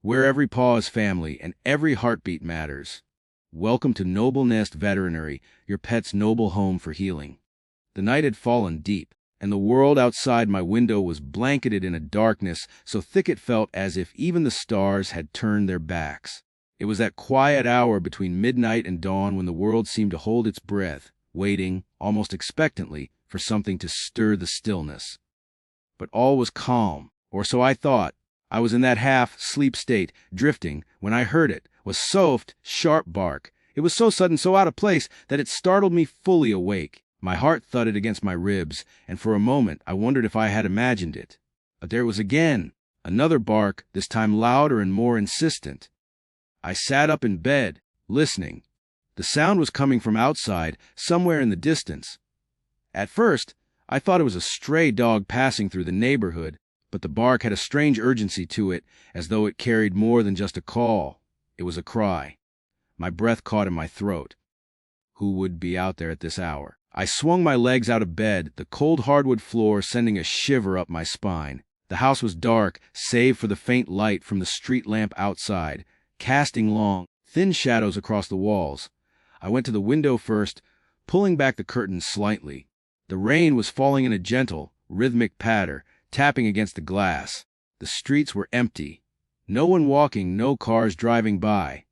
where every paw is family and every heartbeat matters. Welcome to NobleNest Veterinary, your pet's noble home for healing. The night had fallen deep, and the world outside my window was blanketed in a darkness so thick it felt as if even the stars had turned their backs. It was that quiet hour between midnight and dawn when the world seemed to hold its breath, waiting, almost expectantly, for something to stir the stillness. But all was calm, or so I thought. I was in that half-sleep state, drifting, when I heard it, was soft, sharp bark. It was so sudden, so out of place, that it startled me fully awake. My heart thudded against my ribs, and for a moment I wondered if I had imagined it. But there it was again, another bark, this time louder and more insistent. I sat up in bed, listening. The sound was coming from outside, somewhere in the distance. At first, I thought it was a stray dog passing through the neighborhood, but the bark had a strange urgency to it, as though it carried more than just a call. It was a cry. My breath caught in my throat. Who would be out there at this hour? I swung my legs out of bed, the cold hardwood floor sending a shiver up my spine. The house was dark, save for the faint light from the street lamp outside, casting long, thin shadows across the walls. I went to the window first, pulling back the curtains slightly. The rain was falling in a gentle, rhythmic patter, tapping against the glass. The streets were empty. No one walking, no cars driving by.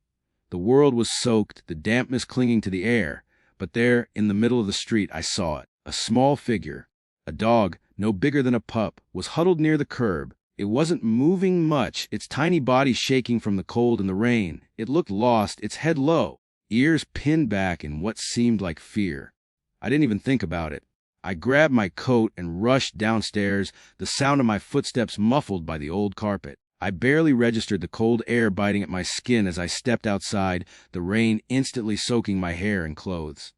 The world was soaked, the dampness clinging to the air. But there, in the middle of the street, I saw it. A small figure. A dog, no bigger than a pup, was huddled near the curb. It wasn't moving much, its tiny body shaking from the cold and the rain. It looked lost, its head low, ears pinned back in what seemed like fear. I didn't even think about it. I grabbed my coat and rushed downstairs, the sound of my footsteps muffled by the old carpet. I barely registered the cold air biting at my skin as I stepped outside, the rain instantly soaking my hair and clothes.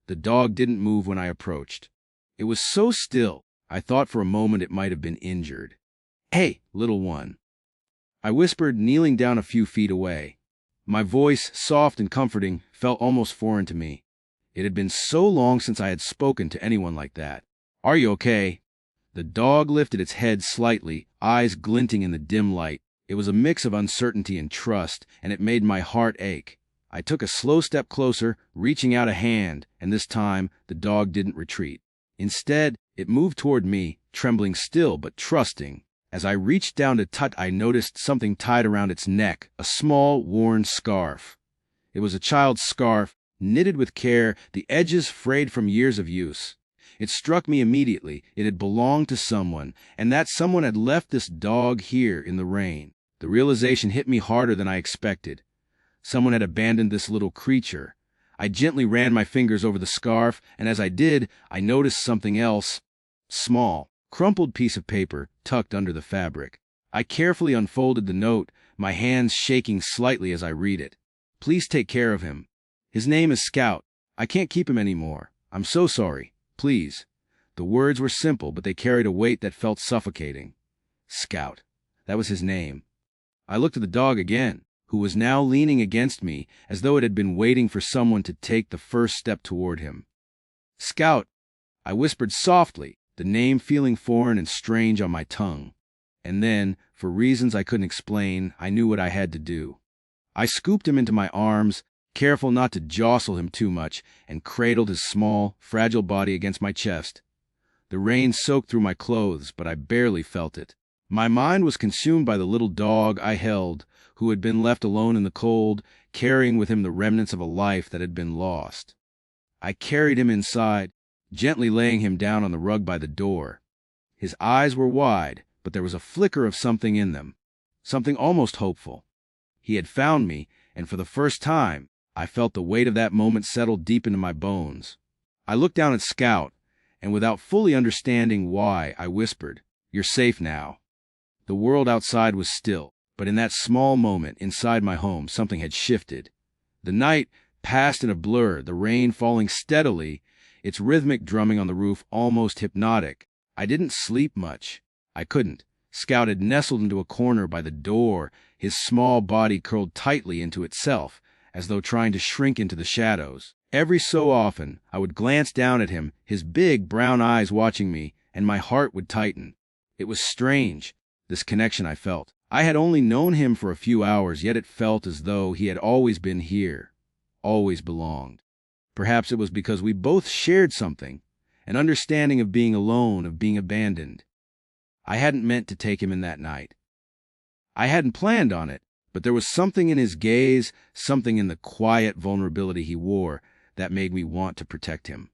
The dog didn't move when I approached. It was so still, I thought for a moment it might have been injured. "Hey, little one," I whispered, kneeling down a few feet away. My voice, soft and comforting, felt almost foreign to me. It had been so long since I had spoken to anyone like that. "Are you okay?" The dog lifted its head slightly, eyes glinting in the dim light. It was a mix of uncertainty and trust, and it made my heart ache. I took a slow step closer, reaching out a hand, and this time the dog didn't retreat. Instead, it moved toward me, trembling still but trusting. As I reached down to touch, I noticed something tied around its neck, a small, worn scarf. It was a child's scarf, knitted with care, the edges frayed from years of use. It struck me immediately. It had belonged to someone, and that someone had left this dog here in the rain. The realization hit me harder than I expected. Someone had abandoned this little creature. I gently ran my fingers over the scarf, and as I did, I noticed something else. Small, crumpled piece of paper tucked under the fabric. I carefully unfolded the note, my hands shaking slightly as I read it. "Please take care of him. His name is Scout. I can't keep him anymore. I'm so sorry. Please." The words were simple, but they carried a weight that felt suffocating. Scout. That was his name. I looked at the dog again, who was now leaning against me, as though it had been waiting for someone to take the first step toward him. "Scout," I whispered softly, the name feeling foreign and strange on my tongue. And then, for reasons I couldn't explain, I knew what I had to do. I scooped him into my arms, careful not to jostle him too much, and cradled his small, fragile body against my chest. The rain soaked through my clothes, but I barely felt it. My mind was consumed by the little dog I held, who had been left alone in the cold, carrying with him the remnants of a life that had been lost. I carried him inside, gently laying him down on the rug by the door. His eyes were wide, but there was a flicker of something in them, something almost hopeful. He had found me, and for the first time, I felt the weight of that moment settle deep into my bones. I looked down at Scout, and without fully understanding why, I whispered, "You're safe now." The world outside was still, but in that small moment inside my home, something had shifted. The night passed in a blur, the rain falling steadily, its rhythmic drumming on the roof almost hypnotic. I didn't sleep much. I couldn't. Scout had nestled into a corner by the door, his small body curled tightly into itself, as though trying to shrink into the shadows. Every so often, I would glance down at him, his big brown eyes watching me, and my heart would tighten. It was strange, this connection I felt. I had only known him for a few hours, yet it felt as though he had always been here, always belonged. Perhaps it was because we both shared something, an understanding of being alone, of being abandoned. I hadn't meant to take him in that night. I hadn't planned on it, but there was something in his gaze, something in the quiet vulnerability he wore, that made me want to protect him.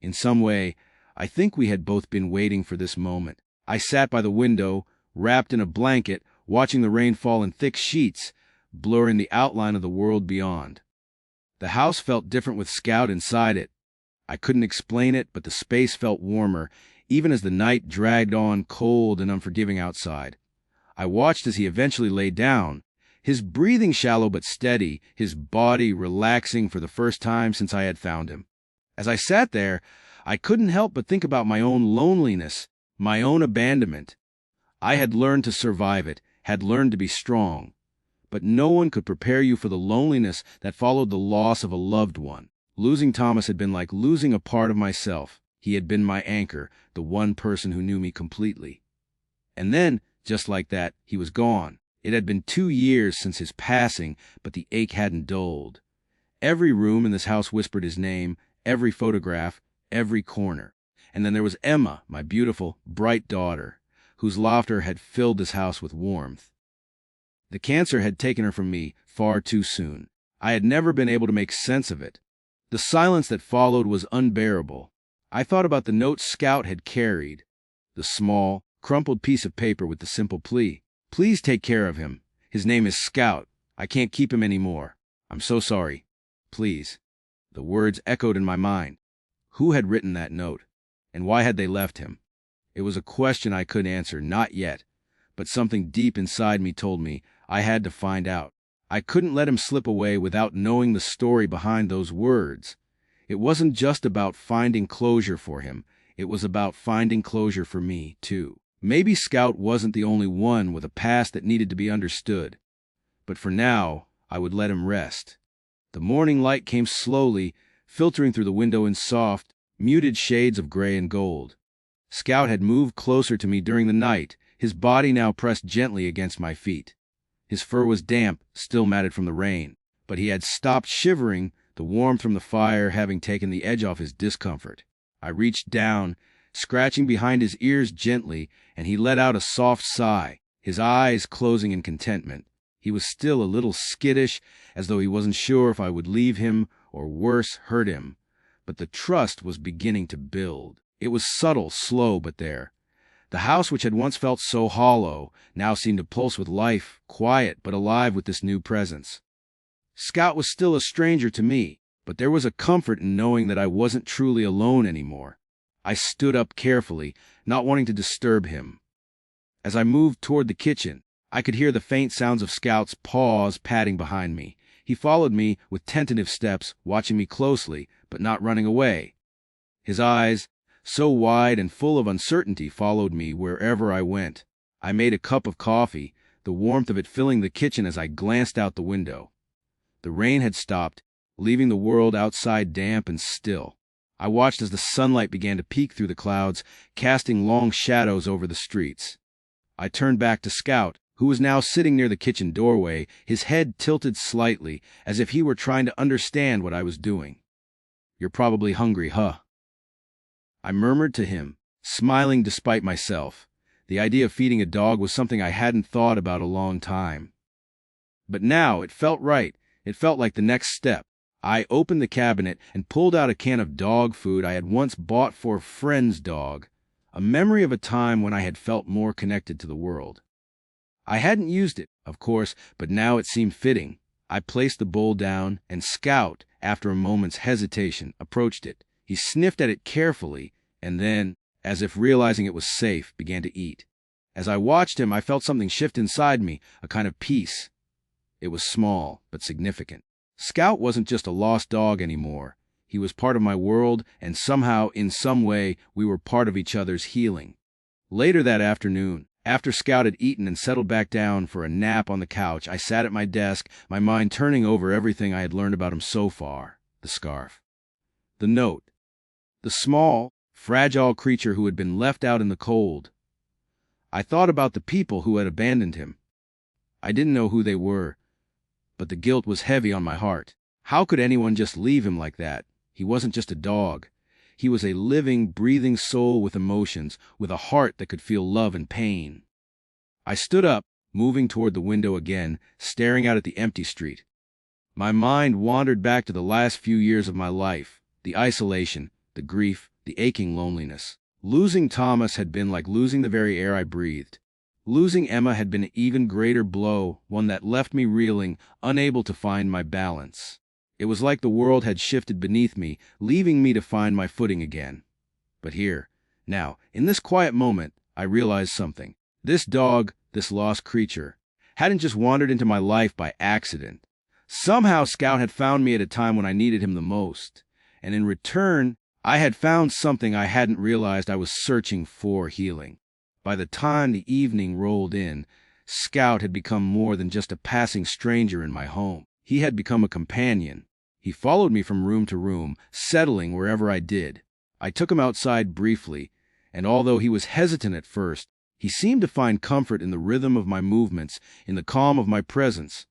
In some way, I think we had both been waiting for this moment. I sat by the window, wrapped in a blanket, watching the rain fall in thick sheets, blurring the outline of the world beyond. The house felt different with Scout inside it. I couldn't explain it, but the space felt warmer, even as the night dragged on cold and unforgiving outside. I watched as he eventually lay down, his breathing shallow but steady, his body relaxing for the first time since I had found him. As I sat there, I couldn't help but think about my own loneliness, my own abandonment. I had learned to survive it, had learned to be strong. But no one could prepare you for the loneliness that followed the loss of a loved one. Losing Thomas had been like losing a part of myself. He had been my anchor, the one person who knew me completely. And then, just like that, he was gone. It had been 2 years since his passing, but the ache hadn't dulled. Every room in this house whispered his name, every photograph, every corner. And then there was Emma, my beautiful, bright daughter, whose laughter had filled this house with warmth. The cancer had taken her from me far too soon. I had never been able to make sense of it. The silence that followed was unbearable. I thought about the note Scout had carried, the small, crumpled piece of paper with the simple plea, "Please take care of him. His name is Scout. I can't keep him anymore. I'm so sorry. Please." The words echoed in my mind. Who had written that note? And why had they left him? It was a question I couldn't answer, not yet. But something deep inside me told me I had to find out. I couldn't let him slip away without knowing the story behind those words. It wasn't just about finding closure for him. It was about finding closure for me, too. Maybe Scout wasn't the only one with a past that needed to be understood. But for now, I would let him rest. The morning light came slowly, filtering through the window in soft, muted shades of gray and gold. Scout had moved closer to me during the night, his body now pressed gently against my feet. His fur was damp, still matted from the rain, but he had stopped shivering, the warmth from the fire having taken the edge off his discomfort. I reached down, scratching behind his ears gently, and he let out a soft sigh, his eyes closing in contentment. He was still a little skittish, as though he wasn't sure if I would leave him, or worse, hurt him. But the trust was beginning to build. It was subtle, slow, but there. The house, which had once felt so hollow, now seemed to pulse with life, quiet but alive with this new presence. Scout was still a stranger to me, but there was a comfort in knowing that I wasn't truly alone anymore. I stood up carefully, not wanting to disturb him. As I moved toward the kitchen, I could hear the faint sounds of Scout's paws padding behind me. He followed me with tentative steps, watching me closely, but not running away. His eyes, so wide and full of uncertainty, followed me wherever I went. I made a cup of coffee, the warmth of it filling the kitchen as I glanced out the window. The rain had stopped, leaving the world outside damp and still. I watched as the sunlight began to peek through the clouds, casting long shadows over the streets. I turned back to Scout, who was now sitting near the kitchen doorway, his head tilted slightly, as if he were trying to understand what I was doing. "You're probably hungry, huh?" I murmured to him, smiling despite myself. The idea of feeding a dog was something I hadn't thought about a long time. But now it felt right. It felt like the next step. I opened the cabinet and pulled out a can of dog food I had once bought for a friend's dog, a memory of a time when I had felt more connected to the world. I hadn't used it, of course, but now it seemed fitting. I placed the bowl down, and Scout, after a moment's hesitation, approached it. He sniffed at it carefully, and then, as if realizing it was safe, began to eat. As I watched him, I felt something shift inside me, a kind of peace. It was small, but significant. Scout wasn't just a lost dog anymore. He was part of my world, and somehow, in some way, we were part of each other's healing. Later that afternoon, after Scout had eaten and settled back down for a nap on the couch, I sat at my desk, my mind turning over everything I had learned about him so far. The scarf. The note. The small, fragile creature who had been left out in the cold. I thought about the people who had abandoned him. I didn't know who they were, but the guilt was heavy on my heart. How could anyone just leave him like that? He wasn't just a dog. He was a living, breathing soul with emotions, with a heart that could feel love and pain. I stood up, moving toward the window again, staring out at the empty street. My mind wandered back to the last few years of my life, the isolation, the grief, the aching loneliness. Losing Thomas had been like losing the very air I breathed. Losing Emma had been an even greater blow, one that left me reeling, unable to find my balance. It was like the world had shifted beneath me, leaving me to find my footing again. But here, now, in this quiet moment, I realized something. This dog, this lost creature, hadn't just wandered into my life by accident. Somehow Scout had found me at a time when I needed him the most, and in return, I had found something I hadn't realized I was searching for: healing. By the time the evening rolled in, Scout had become more than just a passing stranger in my home. He had become a companion. He followed me from room to room, settling wherever I did. I took him outside briefly, and although he was hesitant at first, he seemed to find comfort in the rhythm of my movements, in the calm of my presence.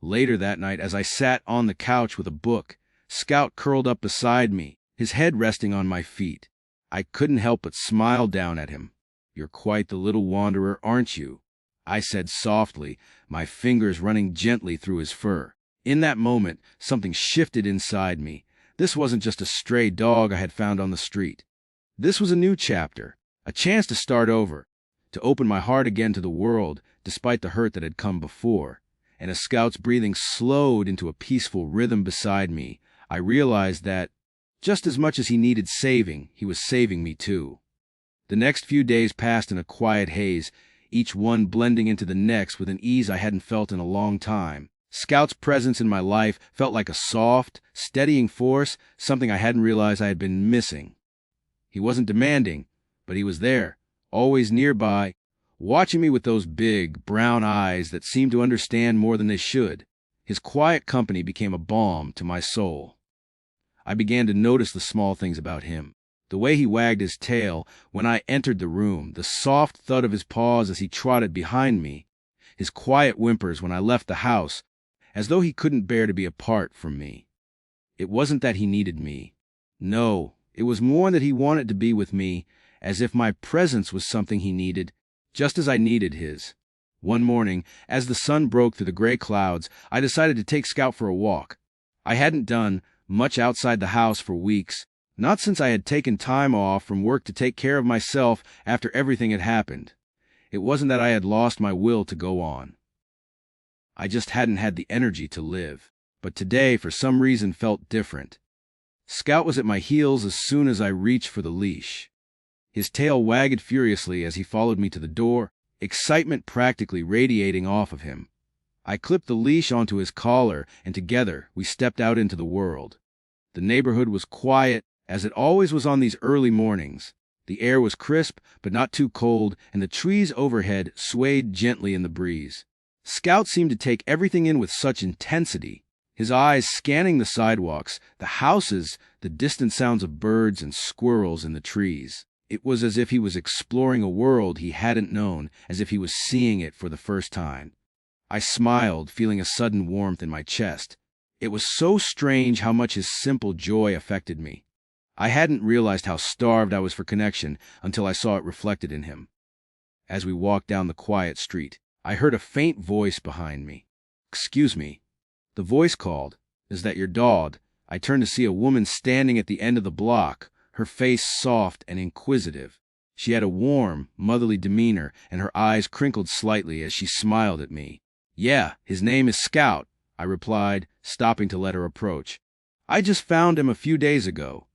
Later that night, as I sat on the couch with a book, Scout curled up beside me, his head resting on my feet. I couldn't help but smile down at him. "You're quite the little wanderer, aren't you?" I said softly, my fingers running gently through his fur. In that moment, something shifted inside me. This wasn't just a stray dog I had found on the street. This was a new chapter, a chance to start over, to open my heart again to the world, despite the hurt that had come before. And as Scout's breathing slowed into a peaceful rhythm beside me, I realized that, just as much as he needed saving, he was saving me too. The next few days passed in a quiet haze, each one blending into the next with an ease I hadn't felt in a long time. Scout's presence in my life felt like a soft, steadying force, something I hadn't realized I had been missing. He wasn't demanding, but he was there, always nearby, watching me with those big, brown eyes that seemed to understand more than they should. His quiet company became a balm to my soul. I began to notice the small things about him. The way he wagged his tail when I entered the room, the soft thud of his paws as he trotted behind me, his quiet whimpers when I left the house, as though he couldn't bear to be apart from me. It wasn't that he needed me. No, it was more that he wanted to be with me, as if my presence was something he needed, just as I needed his. One morning, as the sun broke through the gray clouds, I decided to take Scout for a walk. I hadn't done much outside the house for weeks, not since I had taken time off from work to take care of myself after everything had happened. It wasn't that I had lost my will to go on. I just hadn't had the energy to live. But today, for some reason, felt different. Scout was at my heels as soon as I reached for the leash. His tail wagged furiously as he followed me to the door, excitement practically radiating off of him. I clipped the leash onto his collar, and together we stepped out into the world. The neighborhood was quiet, as it always was on these early mornings. The air was crisp, but not too cold, and the trees overhead swayed gently in the breeze. Scout seemed to take everything in with such intensity, his eyes scanning the sidewalks, the houses, the distant sounds of birds and squirrels in the trees. It was as if he was exploring a world he hadn't known, as if he was seeing it for the first time. I smiled, feeling a sudden warmth in my chest. It was so strange how much his simple joy affected me. I hadn't realized how starved I was for connection until I saw it reflected in him. As we walked down the quiet street, I heard a faint voice behind me. "Excuse me." The voice called, "Is that your dog?" I turned to see a woman standing at the end of the block, her face soft and inquisitive. She had a warm, motherly demeanor, and her eyes crinkled slightly as she smiled at me. "Yeah, his name is Scout," I replied, stopping to let her approach. "I just found him a few days ago."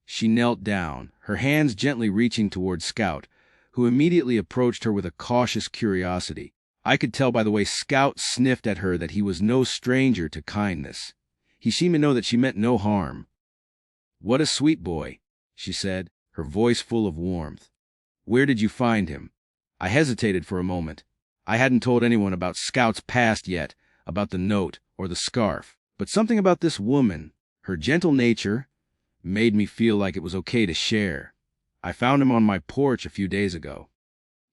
She knelt down, her hands gently reaching toward Scout, who immediately approached her with a cautious curiosity. I could tell by the way Scout sniffed at her that he was no stranger to kindness. He seemed to know that she meant no harm. "What a sweet boy," she said, her voice full of warmth. "Where did you find him?" I hesitated for a moment. I hadn't told anyone about Scout's past yet, about the note or the scarf. But something about this woman, her gentle nature, made me feel like it was okay to share. "I found him on my porch a few days ago."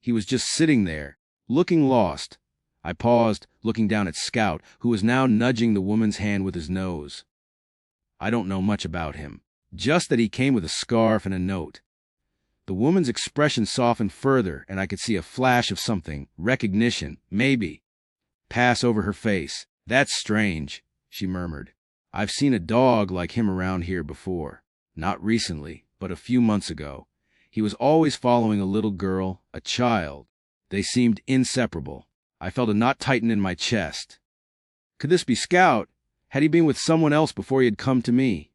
He was just sitting there, looking lost. I paused, looking down at Scout, who was now nudging the woman's hand with his nose. I don't know much about him, just that he came with a scarf and a note. The woman's expression softened further, and I could see a flash of something, recognition, maybe, pass over her face. "That's strange," she murmured. "I've seen a dog like him around here before. Not recently, but a few months ago. He was always following a little girl, a child. They seemed inseparable." I felt a knot tighten in my chest. Could this be Scout? Had he been with someone else before he had come to me?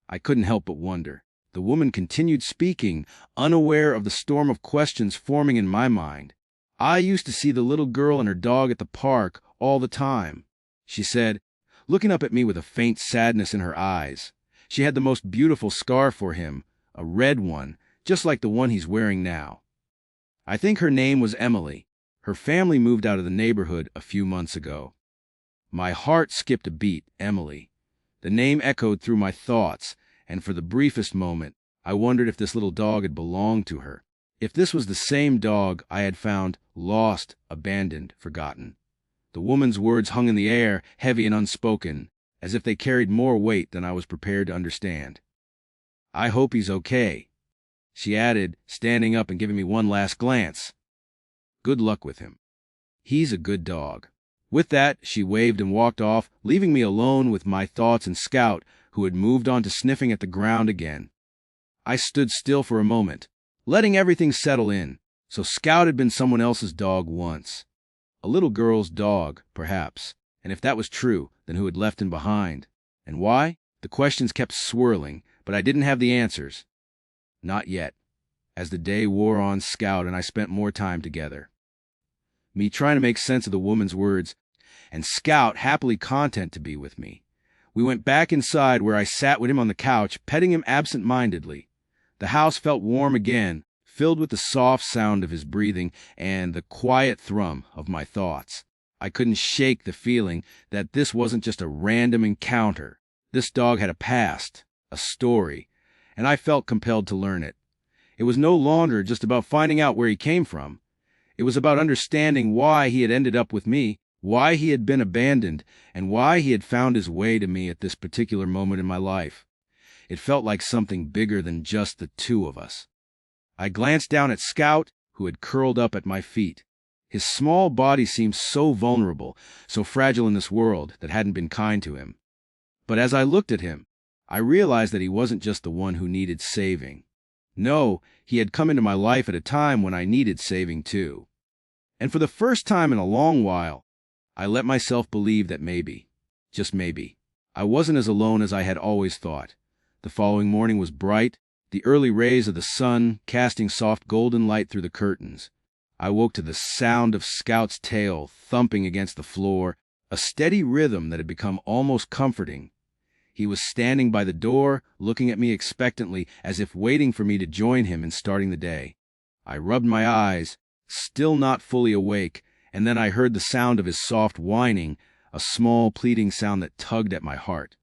I couldn't help but wonder. The woman continued speaking, unaware of the storm of questions forming in my mind. "I used to see the little girl and her dog at the park all the time," she said, looking up at me with a faint sadness in her eyes. "She had the most beautiful scarf for him, a red one, just like the one he's wearing now. I think her name was Emily. Her family moved out of the neighborhood a few months ago." My heart skipped a beat. Emily. The name echoed through my thoughts, and for the briefest moment, I wondered if this little dog had belonged to her. If this was the same dog I had found lost, abandoned, forgotten. The woman's words hung in the air, heavy and unspoken, as if they carried more weight than I was prepared to understand. "I hope he's okay," she added, standing up and giving me one last glance. "Good luck with him. He's a good dog." With that, she waved and walked off, leaving me alone with my thoughts and Scout, who had moved on to sniffing at the ground again. I stood still for a moment, letting everything settle in. So Scout had been someone else's dog once. A little girl's dog, perhaps. And if that was true, then who had left him behind? And why? The questions kept swirling, but I didn't have the answers. Not yet. As the day wore on, Scout and I spent more time together. Me trying to make sense of the woman's words, and Scout happily content to be with me. We went back inside where I sat with him on the couch, petting him absent-mindedly. The house felt warm again, filled with the soft sound of his breathing and the quiet thrum of my thoughts. I couldn't shake the feeling that this wasn't just a random encounter. This dog had a past, a story, and I felt compelled to learn it. It was no longer just about finding out where he came from. It was about understanding why he had ended up with me, why he had been abandoned, and why he had found his way to me at this particular moment in my life. It felt like something bigger than just the two of us. I glanced down at Scout, who had curled up at my feet. His small body seemed so vulnerable, so fragile in this world that hadn't been kind to him. But as I looked at him, I realized that he wasn't just the one who needed saving. No, he had come into my life at a time when I needed saving too. And for the first time in a long while, I let myself believe that maybe, just maybe, I wasn't as alone as I had always thought. The following morning was bright, the early rays of the sun casting soft golden light through the curtains. I woke to the sound of Scout's tail thumping against the floor, a steady rhythm that had become almost comforting. He was standing by the door, looking at me expectantly, as if waiting for me to join him in starting the day. I rubbed my eyes, still not fully awake, and then I heard the sound of his soft whining, a small pleading sound that tugged at my heart.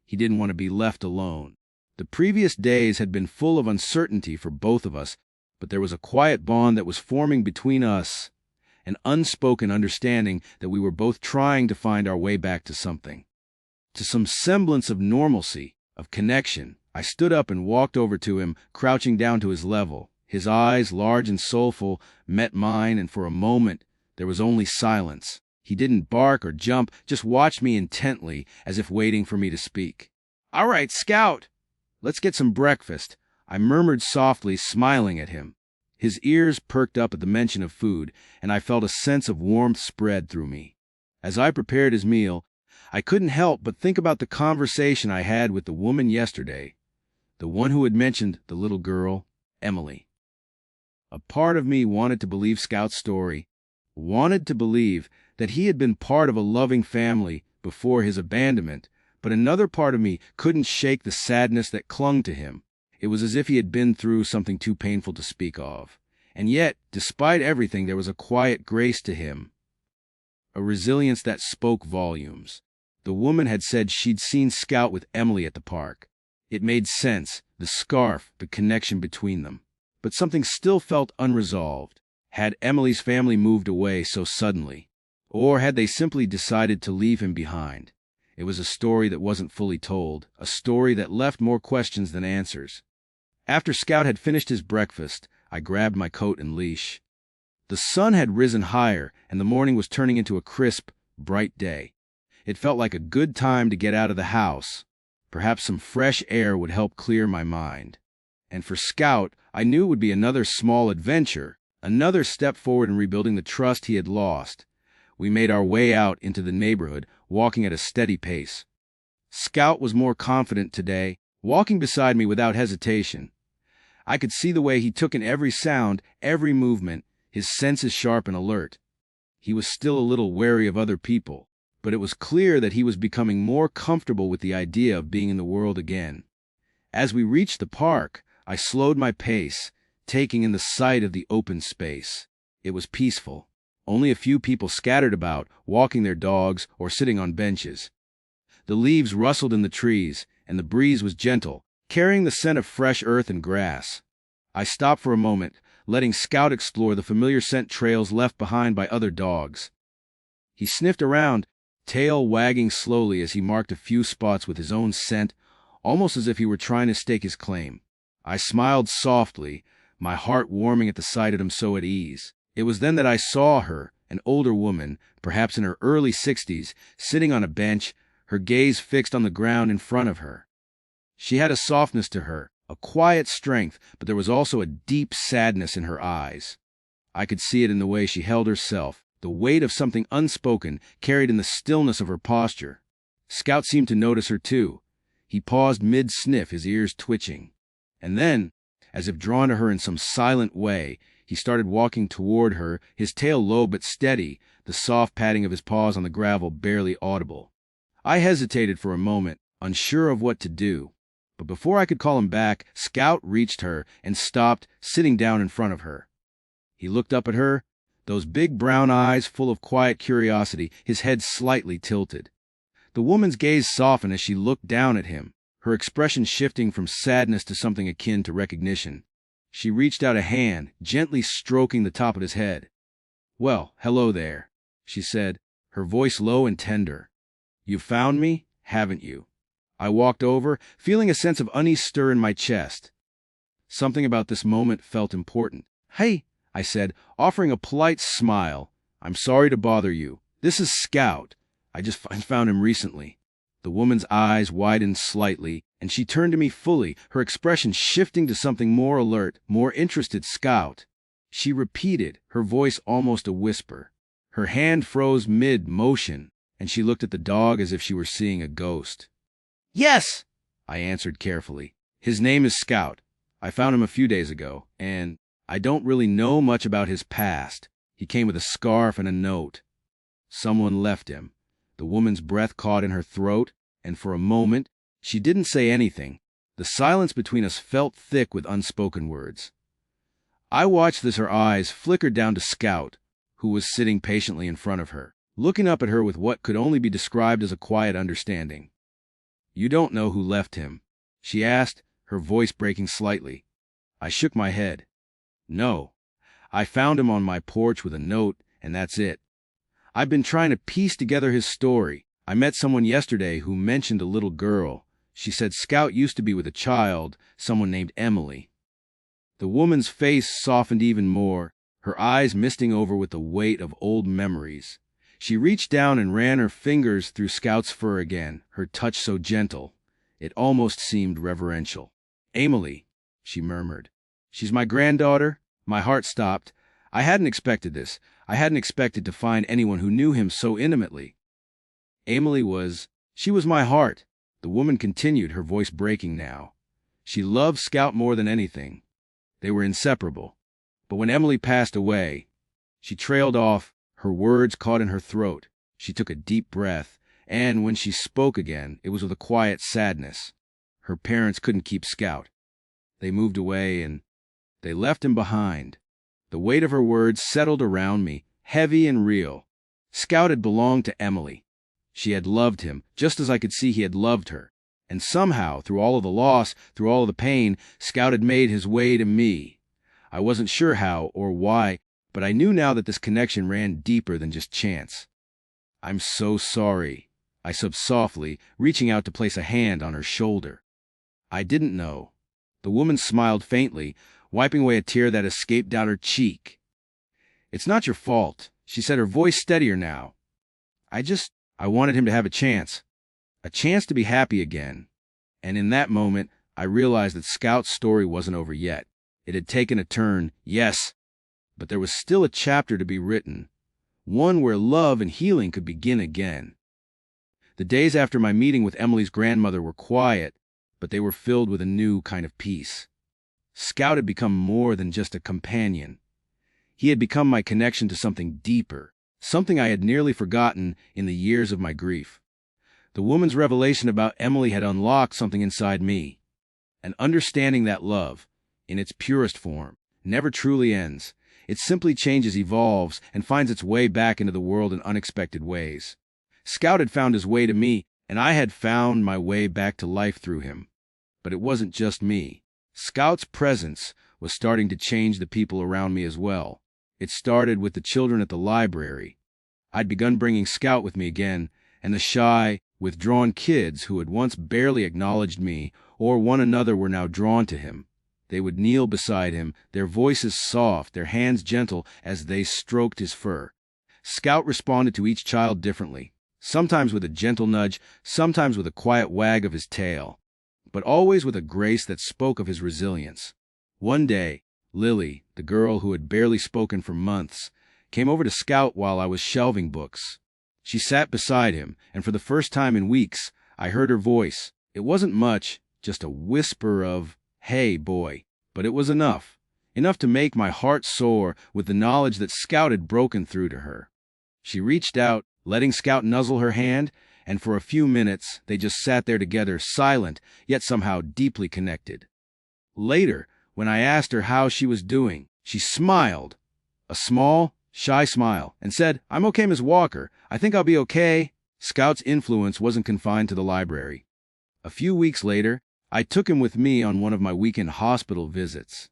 He didn't want to be left alone. The previous days had been full of uncertainty for both of us, but there was a quiet bond that was forming between us, an unspoken understanding that we were both trying to find our way back to something. To some semblance of normalcy, of connection. I stood up and walked over to him, crouching down to his level. His eyes, large and soulful, met mine, and for a moment there was only silence. He didn't bark or jump, just watched me intently, as if waiting for me to speak. "All right, Scout, let's get some breakfast," I murmured softly, smiling at him. His ears perked up at the mention of food, and I felt a sense of warmth spread through me. As I prepared his meal, I couldn't help but think about the conversation I had with the woman yesterday, the one who had mentioned the little girl, Emily. A part of me wanted to believe Scout's story, wanted to believe that he had been part of a loving family before his abandonment, but another part of me couldn't shake the sadness that clung to him. It was as if he had been through something too painful to speak of. And yet, despite everything, there was a quiet grace to him, a resilience that spoke volumes. The woman had said she'd seen Scout with Emily at the park. It made sense, the scarf, the connection between them. But something still felt unresolved. Had Emily's family moved away so suddenly? Or had they simply decided to leave him behind? It was a story that wasn't fully told, a story that left more questions than answers. After Scout had finished his breakfast, I grabbed my coat and leash. The sun had risen higher, and the morning was turning into a crisp, bright day. It felt like a good time to get out of the house. Perhaps some fresh air would help clear my mind. And for Scout, I knew it would be another small adventure, another step forward in rebuilding the trust he had lost. We made our way out into the neighborhood, walking at a steady pace. Scout was more confident today, walking beside me without hesitation. I could see the way he took in every sound, every movement, his senses sharp and alert. He was still a little wary of other people, but it was clear that he was becoming more comfortable with the idea of being in the world again. As we reached the park, I slowed my pace, taking in the sight of the open space. It was peaceful. Only a few people scattered about, walking their dogs or sitting on benches. The leaves rustled in the trees, and the breeze was gentle, carrying the scent of fresh earth and grass. I stopped for a moment, letting Scout explore the familiar scent trails left behind by other dogs. He sniffed around, tail wagging slowly as he marked a few spots with his own scent, almost as if he were trying to stake his claim. I smiled softly, my heart warming at the sight of him so at ease. It was then that I saw her, an older woman, perhaps in her early 60s, sitting on a bench, her gaze fixed on the ground in front of her. She had a softness to her, a quiet strength, but there was also a deep sadness in her eyes. I could see it in the way she held herself, the weight of something unspoken carried in the stillness of her posture. Scout seemed to notice her too. He paused mid-sniff, his ears twitching. And then, as if drawn to her in some silent way, he started walking toward her, his tail low but steady, the soft patting of his paws on the gravel barely audible. I hesitated for a moment, unsure of what to do. But before I could call him back, Scout reached her and stopped, sitting down in front of her. He looked up at her, those big brown eyes full of quiet curiosity, his head slightly tilted. The woman's gaze softened as she looked down at him, her expression shifting from sadness to something akin to recognition. She reached out a hand, gently stroking the top of his head. "Well, hello there," she said, her voice low and tender. "You've found me, haven't you?" I walked over, feeling a sense of unease stir in my chest. Something about this moment felt important. "Hey," I said, offering a polite smile. "I'm sorry to bother you. This is Scout. I just found him recently." The woman's eyes widened slightly, and she turned to me fully, her expression shifting to something more alert, more interested. "Scout," she repeated, her voice almost a whisper. Her hand froze mid-motion, and she looked at the dog as if she were seeing a ghost. "Yes," I answered carefully. "His name is Scout. I found him a few days ago, and I don't really know much about his past. He came with a scarf and a note. Someone left him." The woman's breath caught in her throat, and for a moment, she didn't say anything. The silence between us felt thick with unspoken words. I watched as her eyes flickered down to Scout, who was sitting patiently in front of her, looking up at her with what could only be described as a quiet understanding. "You don't know who left him?" she asked, her voice breaking slightly. I shook my head. "No. I found him on my porch with a note, and that's it. I've been trying to piece together his story. I met someone yesterday who mentioned a little girl. She said Scout used to be with a child, someone named Emily." The woman's face softened even more, her eyes misting over with the weight of old memories. She reached down and ran her fingers through Scout's fur again, her touch so gentle, it almost seemed reverential. "Emily," she murmured. "She's my granddaughter." My heart stopped. I hadn't expected this. I hadn't expected to find anyone who knew him so intimately. Emily she was my heart, the woman continued, her voice breaking now. She loved Scout more than anything. They were inseparable. But when Emily passed away, she trailed off, her words caught in her throat. She took a deep breath, and when she spoke again, it was with a quiet sadness. Her parents couldn't keep Scout. They moved away, and they left him behind. The weight of her words settled around me, heavy and real. Scout had belonged to Emily. She had loved him, just as I could see he had loved her. And somehow, through all of the loss, through all of the pain, Scout had made his way to me. I wasn't sure how or why, But I knew now that this connection ran deeper than just chance. "I'm so sorry," I sobbed softly, reaching out to place a hand on her shoulder. "I didn't know." The woman smiled faintly, wiping away a tear that escaped down her cheek. "It's not your fault," she said, her voice steadier now. I wanted him to have a chance to be happy again." And in that moment, I realized that Scout's story wasn't over yet. It had taken a turn, yes, but there was still a chapter to be written, one where love and healing could begin again. The days after my meeting with Emily's grandmother were quiet, but they were filled with a new kind of peace. Scout had become more than just a companion. He had become my connection to something deeper, something I had nearly forgotten in the years of my grief. The woman's revelation about Emily had unlocked something inside me, an understanding that love, in its purest form, never truly ends. It simply changes, evolves, and finds its way back into the world in unexpected ways. Scout had found his way to me, and I had found my way back to life through him. But it wasn't just me. Scout's presence was starting to change the people around me as well. It started with the children at the library. I'd begun bringing Scout with me again, and the shy, withdrawn kids who had once barely acknowledged me or one another were now drawn to him. They would kneel beside him, their voices soft, their hands gentle as they stroked his fur. Scout responded to each child differently, sometimes with a gentle nudge, sometimes with a quiet wag of his tail, but always with a grace that spoke of his resilience. One day, Lily, the girl who had barely spoken for months, came over to Scout while I was shelving books. She sat beside him, and for the first time in weeks, I heard her voice. It wasn't much, just a whisper of, "Hey, boy," but it was enough to make my heart soar with the knowledge that Scout had broken through to her. She reached out, letting Scout nuzzle her hand, and for a few minutes they just sat there together, silent, yet somehow deeply connected. Later, when I asked her how she was doing, she smiled, a small, shy smile, and said, "I'm okay, Miss Walker. I think I'll be okay." Scout's influence wasn't confined to the library. A few weeks later, I took him with me on one of my weekend hospital visits.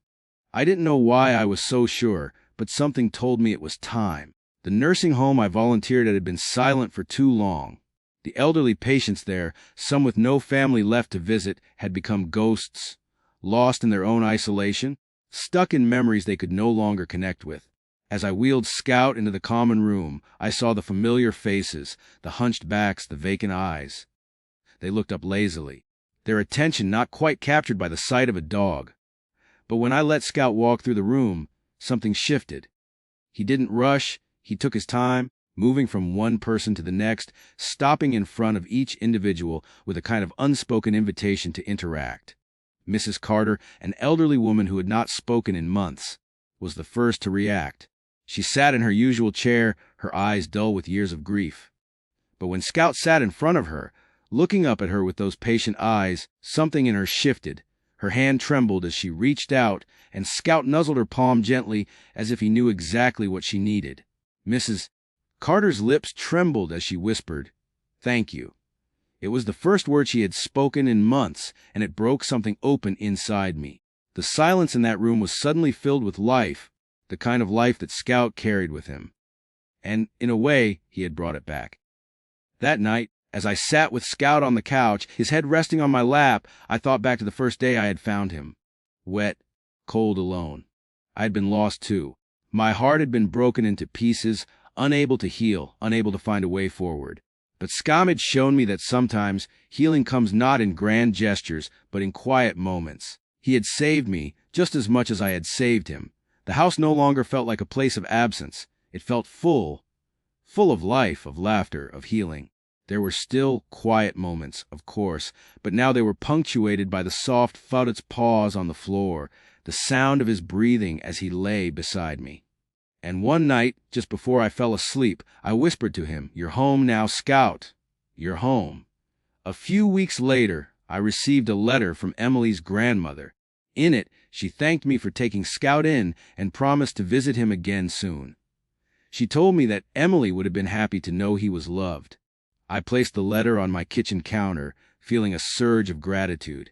I didn't know why I was so sure, but something told me it was time. The nursing home I volunteered at had been silent for too long. The elderly patients there, some with no family left to visit, had become ghosts, lost in their own isolation, stuck in memories they could no longer connect with. As I wheeled Scout into the common room, I saw the familiar faces, the hunched backs, the vacant eyes. They looked up lazily, their attention not quite captured by the sight of a dog. But when I let Scout walk through the room, something shifted. He didn't rush, he took his time, moving from one person to the next, stopping in front of each individual with a kind of unspoken invitation to interact. Mrs. Carter, an elderly woman who had not spoken in months, was the first to react. She sat in her usual chair, her eyes dull with years of grief. But when Scout sat in front of her, looking up at her with those patient eyes, something in her shifted. Her hand trembled as she reached out, and Scout nuzzled her palm gently as if he knew exactly what she needed. Mrs. Carter's lips trembled as she whispered, "Thank you." It was the first word she had spoken in months, and it broke something open inside me. The silence in that room was suddenly filled with life, the kind of life that Scout carried with him. And, in a way, he had brought it back. That night, as I sat with Scout on the couch, his head resting on my lap, I thought back to the first day I had found him. Wet, cold, alone. I had been lost too. My heart had been broken into pieces, unable to heal, unable to find a way forward. But Scout had shown me that sometimes healing comes not in grand gestures, but in quiet moments. He had saved me just as much as I had saved him. The house no longer felt like a place of absence. It felt full of life, of laughter, of healing. There were still quiet moments, of course, but now they were punctuated by the soft thud of his paws on the floor, the sound of his breathing as he lay beside me. And one night, just before I fell asleep, I whispered to him, "You're home now, Scout. You're home." A few weeks later, I received a letter from Emily's grandmother. In it, she thanked me for taking Scout in and promised to visit him again soon. She told me that Emily would have been happy to know he was loved. I placed the letter on my kitchen counter, feeling a surge of gratitude.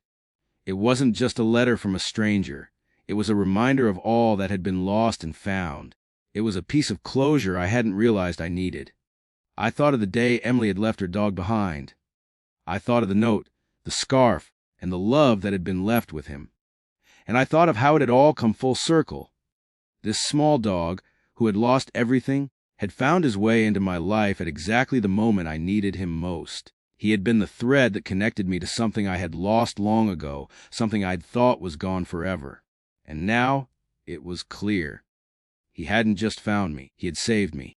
It wasn't just a letter from a stranger. It was a reminder of all that had been lost and found. It was a piece of closure I hadn't realized I needed. I thought of the day Emily had left her dog behind. I thought of the note, the scarf, and the love that had been left with him. And I thought of how it had all come full circle. This small dog, who had lost everything, had found his way into my life at exactly the moment I needed him most. He had been the thread that connected me to something I had lost long ago, something I'd thought was gone forever. And now it was clear. He hadn't just found me, he had saved me.